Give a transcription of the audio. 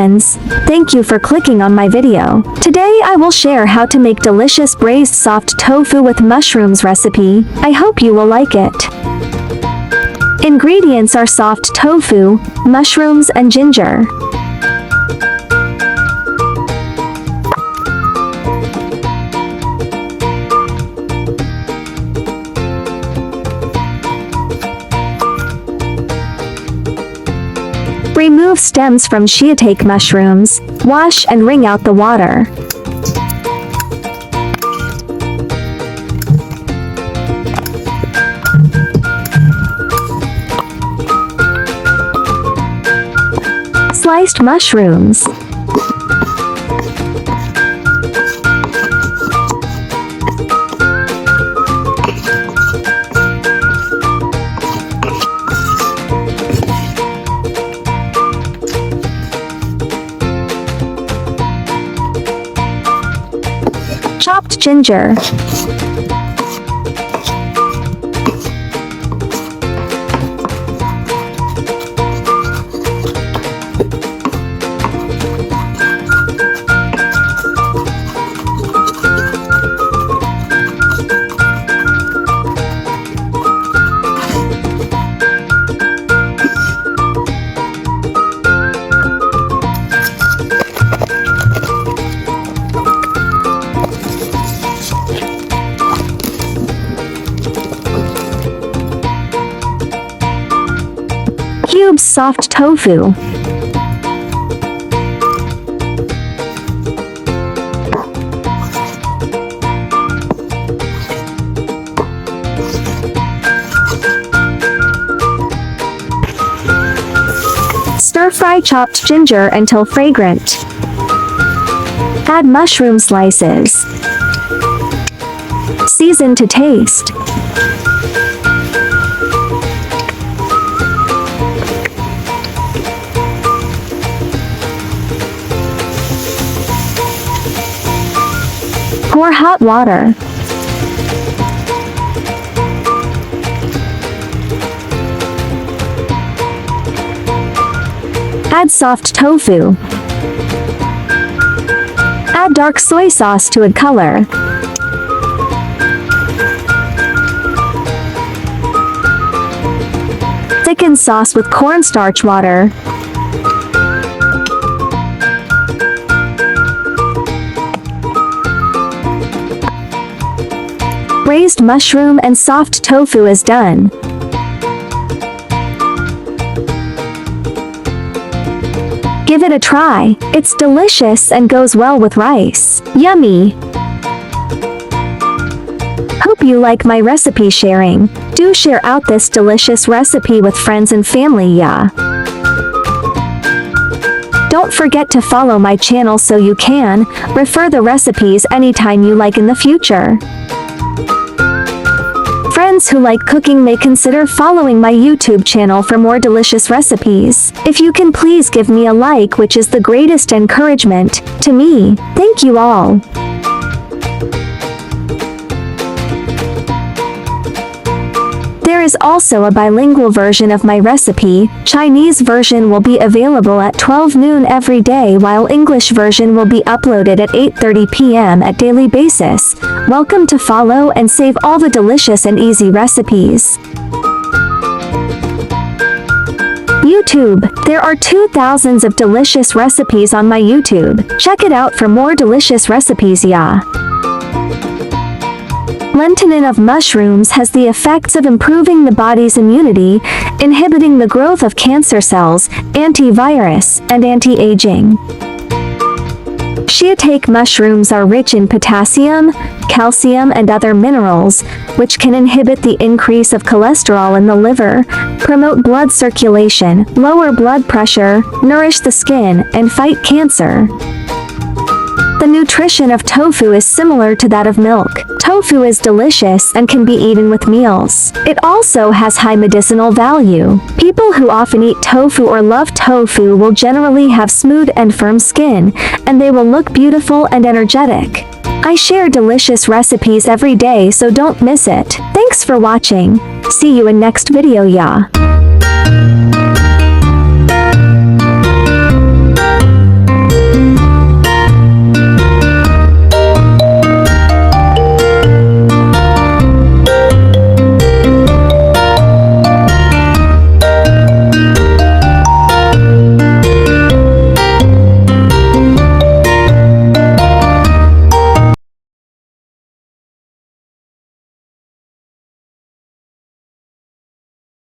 friends, thank you for clicking on my video. Today I will share how to make delicious braised soft tofu with mushrooms recipe. I hope you will like it. Ingredients are soft tofu, mushrooms and ginger. Remove stems from shiitake mushrooms, wash and wring out the water. Sliced mushrooms. Chopped ginger. Cubes soft tofu. Stir-fry chopped ginger until fragrant. Add mushroom slices. Season to taste. Pour hot water. Add soft tofu. Add dark soy sauce to add color. Thicken sauce with cornstarch water. Braised mushroom and soft tofu is done. Give it a try. It's delicious and goes well with rice. Yummy! Hope you like my recipe sharing. Do share out this delicious recipe with friends and family, yeah. Don't forget to follow my channel so you can refer the recipes anytime you like in the future. Friends who like cooking may consider following my YouTube channel for more delicious recipes. If you can please give me a like, which is the greatest encouragement to me. Thank you all. There is also a bilingual version of my recipe. Chinese version will be available at 12 noon every day, while English version will be uploaded at 8:30 p.m. at daily basis. Welcome to follow and save all the delicious and easy recipes. YouTube. There are 2,000 of delicious recipes on my YouTube. Check it out for more delicious recipes, yeah. Lentenin of mushrooms has the effects of improving the body's immunity, inhibiting the growth of cancer cells, antivirus, and anti-aging. Shiitake mushrooms are rich in potassium, calcium, and other minerals, which can inhibit the increase of cholesterol in the liver, promote blood circulation, lower blood pressure, nourish the skin, and fight cancer. The nutrition of tofu is similar to that of milk. Tofu is delicious and can be eaten with meals. It also has high medicinal value. People who often eat tofu or love tofu will generally have smooth and firm skin, and they will look beautiful and energetic. I share delicious recipes every day, so don't miss it. Thanks for watching. See you in next video, yeah.